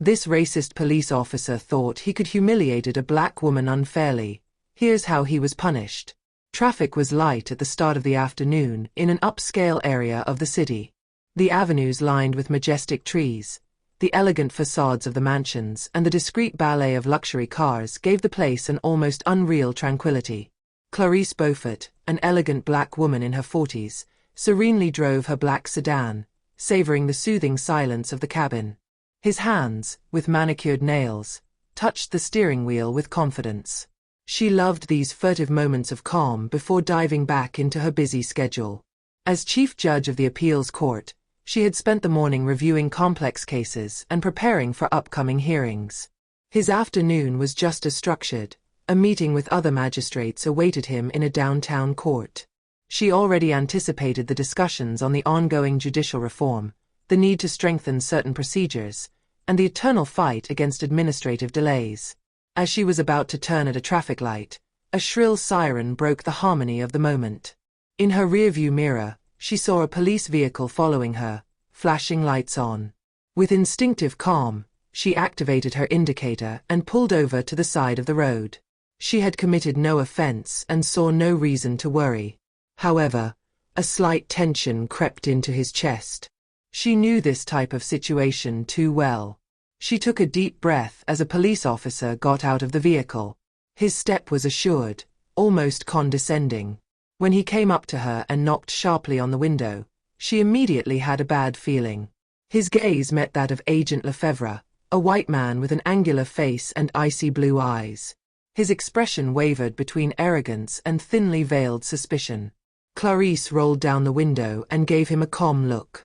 This racist police officer thought he could humiliate a black woman unfairly. Here's how he was punished. Traffic was light at the start of the afternoon in an upscale area of the city. The avenues lined with majestic trees, the elegant facades of the mansions, and the discreet ballet of luxury cars gave the place an almost unreal tranquility. Clarice Beaufort, an elegant black woman in her 40s, serenely drove her black sedan, savoring the soothing silence of the cabin. His hands, with manicured nails, touched the steering wheel with confidence. She loved these furtive moments of calm before diving back into her busy schedule. As chief judge of the appeals court, she had spent the morning reviewing complex cases and preparing for upcoming hearings. His afternoon was just as structured. A meeting with other magistrates awaited him in a downtown court. She already anticipated the discussions on the ongoing judicial reform, the need to strengthen certain procedures, and the eternal fight against administrative delays. As she was about to turn at a traffic light, a shrill siren broke the harmony of the moment. In her rearview mirror, she saw a police vehicle following her, flashing lights on. With instinctive calm, she activated her indicator and pulled over to the side of the road. She had committed no offense and saw no reason to worry. However, a slight tension crept into his chest. She knew this type of situation too well. She took a deep breath as a police officer got out of the vehicle. His step was assured, almost condescending. When he came up to her and knocked sharply on the window, she immediately had a bad feeling. His gaze met that of Agent Lefebvre, a white man with an angular face and icy blue eyes. His expression wavered between arrogance and thinly veiled suspicion. Clarice rolled down the window and gave him a calm look.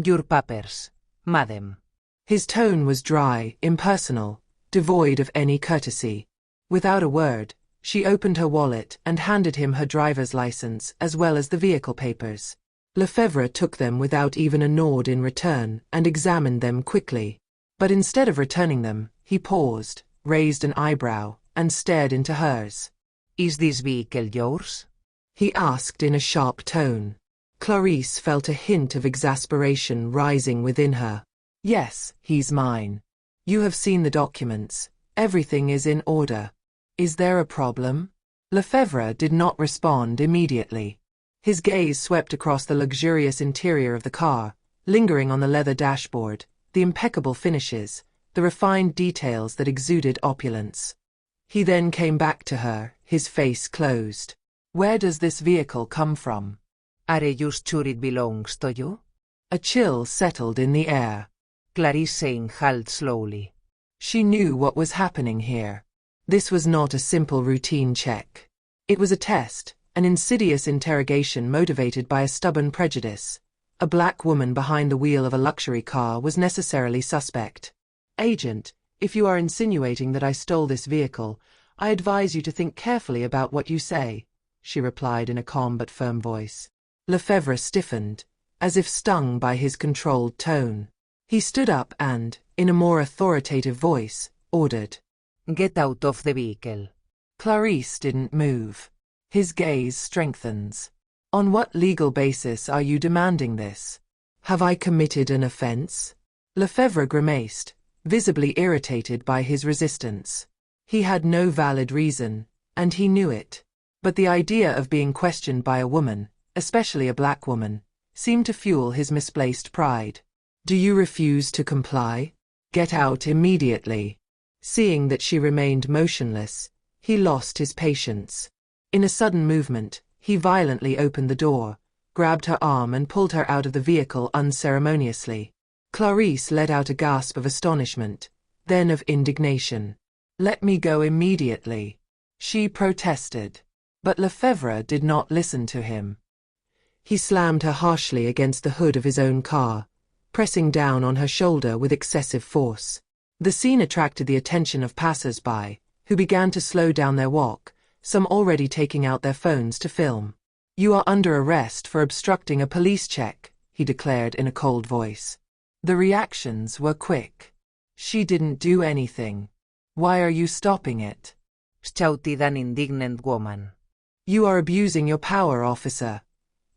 "Your papers, madam." His tone was dry, impersonal, devoid of any courtesy. Without a word, she opened her wallet and handed him her driver's license as well as the vehicle papers. Lefebvre took them without even a nod in return and examined them quickly. But instead of returning them, he paused, raised an eyebrow, and stared into hers. "Is this vehicle yours?" he asked in a sharp tone. Clarice felt a hint of exasperation rising within her. "Yes, he's mine. You have seen the documents. Everything is in order. Is there a problem?" Lefebvre did not respond immediately. His gaze swept across the luxurious interior of the car, lingering on the leather dashboard, the impeccable finishes, the refined details that exuded opulence. He then came back to her, his face closed. "Where does this vehicle come from?" "Are you sure it belongs to you?" A chill settled in the air. Clarice inhaled slowly. She knew what was happening here. This was not a simple routine check. It was a test, an insidious interrogation motivated by a stubborn prejudice. A black woman behind the wheel of a luxury car was necessarily suspect. "Agent, if you are insinuating that I stole this vehicle, I advise you to think carefully about what you say," she replied in a calm but firm voice. Lefebvre stiffened, as if stung by his controlled tone. He stood up and, in a more authoritative voice, ordered, "Get out of the vehicle." Clarice didn't move. His gaze strengthens. "On what legal basis are you demanding this? Have I committed an offense?" Lefebvre grimaced, visibly irritated by his resistance. He had no valid reason, and he knew it. But the idea of being questioned by a woman, especially a black woman, seemed to fuel his misplaced pride. "Do you refuse to comply? Get out immediately." Seeing that she remained motionless, he lost his patience. In a sudden movement, he violently opened the door, grabbed her arm and pulled her out of the vehicle unceremoniously. Clarice let out a gasp of astonishment, then of indignation. "Let me go immediately," she protested. But Lefebvre did not listen to him. He slammed her harshly against the hood of his own car, pressing down on her shoulder with excessive force. The scene attracted the attention of passers-by, who began to slow down their walk, some already taking out their phones to film. "You are under arrest for obstructing a police check," he declared in a cold voice. The reactions were quick. "She didn't do anything. Why are you stopping it?" shouted an indignant woman. "You are abusing your power, officer,"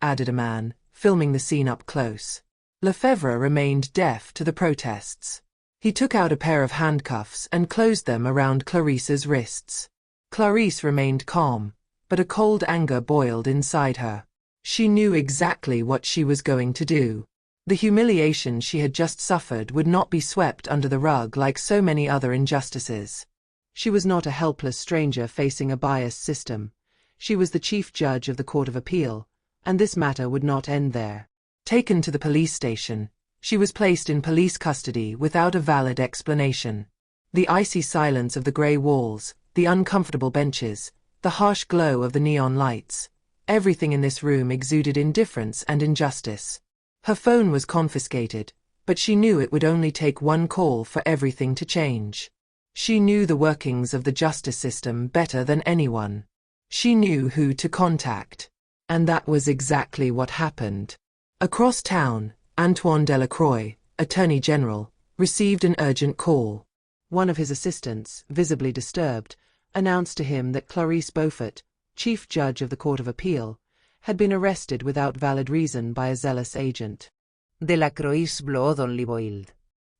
added a man, filming the scene up close. Lefebvre remained deaf to the protests. He took out a pair of handcuffs and closed them around Clarice's wrists. Clarice remained calm, but a cold anger boiled inside her. She knew exactly what she was going to do. The humiliation she had just suffered would not be swept under the rug like so many other injustices. She was not a helpless stranger facing a biased system. She was the chief judge of the Court of Appeal, and this matter would not end there. Taken to the police station, she was placed in police custody without a valid explanation. The icy silence of the grey walls, the uncomfortable benches, the harsh glow of the neon lights, everything in this room exuded indifference and injustice. Her phone was confiscated, but she knew it would only take one call for everything to change. She knew the workings of the justice system better than anyone. She knew who to contact. And that was exactly what happened. Across town, Antoine Delacroix, Attorney General, received an urgent call. One of his assistants, visibly disturbed, announced to him that Clarice Beaufort, Chief Judge of the Court of Appeal, had been arrested without valid reason by a zealous agent. Delacroix blood only boiled.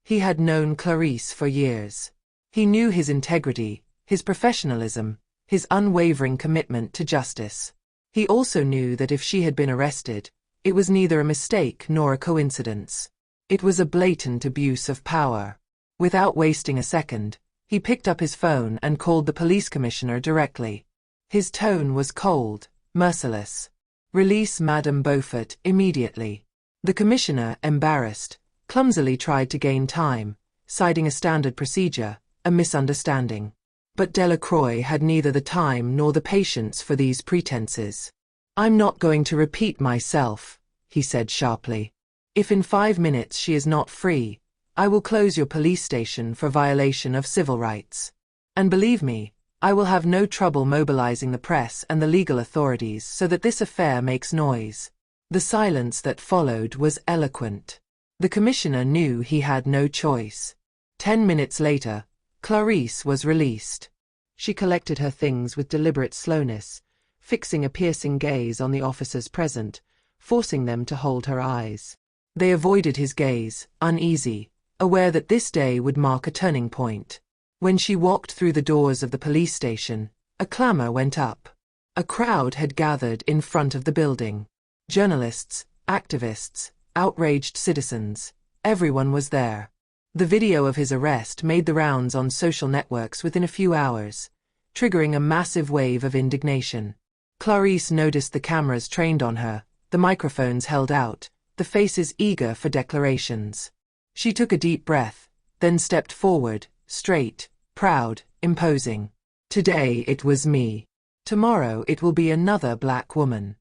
He had known Clarice for years. He knew his integrity, his professionalism, his unwavering commitment to justice. He also knew that if she had been arrested, it was neither a mistake nor a coincidence. It was a blatant abuse of power. Without wasting a second, he picked up his phone and called the police commissioner directly. His tone was cold, merciless. "Release Madame Beaufort immediately." The commissioner, embarrassed, clumsily tried to gain time, citing a standard procedure, a misunderstanding. But Delacroix had neither the time nor the patience for these pretenses. "I'm not going to repeat myself," he said sharply. "If in 5 minutes she is not free, I will close your police station for violation of civil rights. And believe me, I will have no trouble mobilizing the press and the legal authorities so that this affair makes noise." The silence that followed was eloquent. The commissioner knew he had no choice. 10 minutes later, Clarice was released. She collected her things with deliberate slowness, fixing a piercing gaze on the officers present, forcing them to hold her eyes. They avoided his gaze, uneasy, aware that this day would mark a turning point. When she walked through the doors of the police station, a clamor went up. A crowd had gathered in front of the building. Journalists, activists, outraged citizens, everyone was there. The video of his arrest made the rounds on social networks within a few hours, triggering a massive wave of indignation. Clarice noticed the cameras trained on her, the microphones held out, the faces eager for declarations. She took a deep breath, then stepped forward, straight, proud, imposing. "Today it was me. Tomorrow it will be another black woman.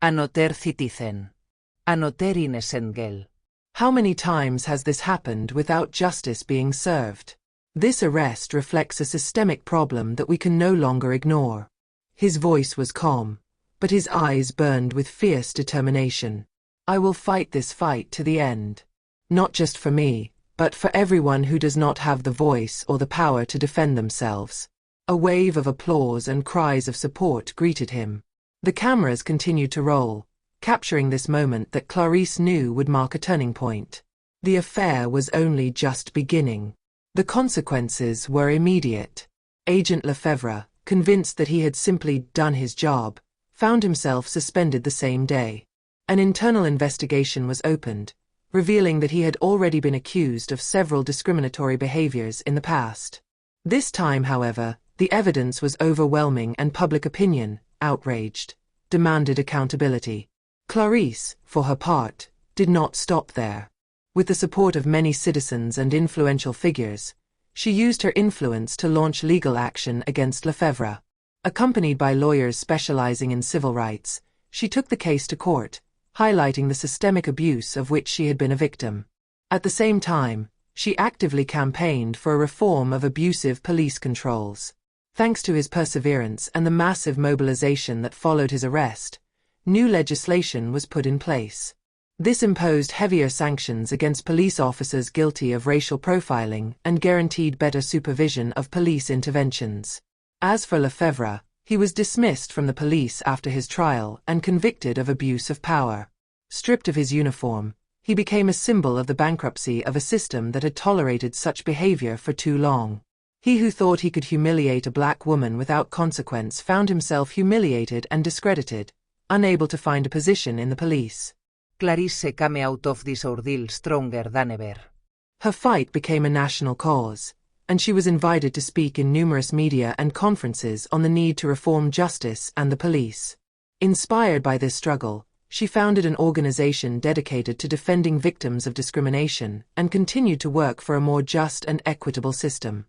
Another citizen. Another innocent girl." How many times has this happened without justice being served? This arrest reflects a systemic problem that we can no longer ignore. His voice was calm, but his eyes burned with fierce determination. "I will fight this fight to the end. Not just for me, but for everyone who does not have the voice or the power to defend themselves." A wave of applause and cries of support greeted him. The cameras continued to roll, capturing this moment that Clarice knew would mark a turning point. The affair was only just beginning. The consequences were immediate. Agent Lefebvre, convinced that he had simply done his job, found himself suspended the same day. An internal investigation was opened, revealing that he had already been accused of several discriminatory behaviors in the past. This time, however, the evidence was overwhelming and public opinion, outraged, demanded accountability. Clarice, for her part, did not stop there. With the support of many citizens and influential figures, she used her influence to launch legal action against Lefebvre. Accompanied by lawyers specializing in civil rights, she took the case to court, highlighting the systemic abuse of which she had been a victim. At the same time, she actively campaigned for a reform of abusive police controls. Thanks to his perseverance and the massive mobilization that followed his arrest, new legislation was put in place. This imposed heavier sanctions against police officers guilty of racial profiling and guaranteed better supervision of police interventions. As for Lefebvre, he was dismissed from the police after his trial and convicted of abuse of power. Stripped of his uniform, He became a symbol of the bankruptcy of a system that had tolerated such behavior for too long. He who thought he could humiliate a black woman without consequence found himself humiliated and discredited, unable to find a position in the police. Clarice came out of this ordeal stronger than ever. Her fight became a national cause, and she was invited to speak in numerous media and conferences on the need to reform justice and the police. Inspired by this struggle, she founded an organization dedicated to defending victims of discrimination and continued to work for a more just and equitable system.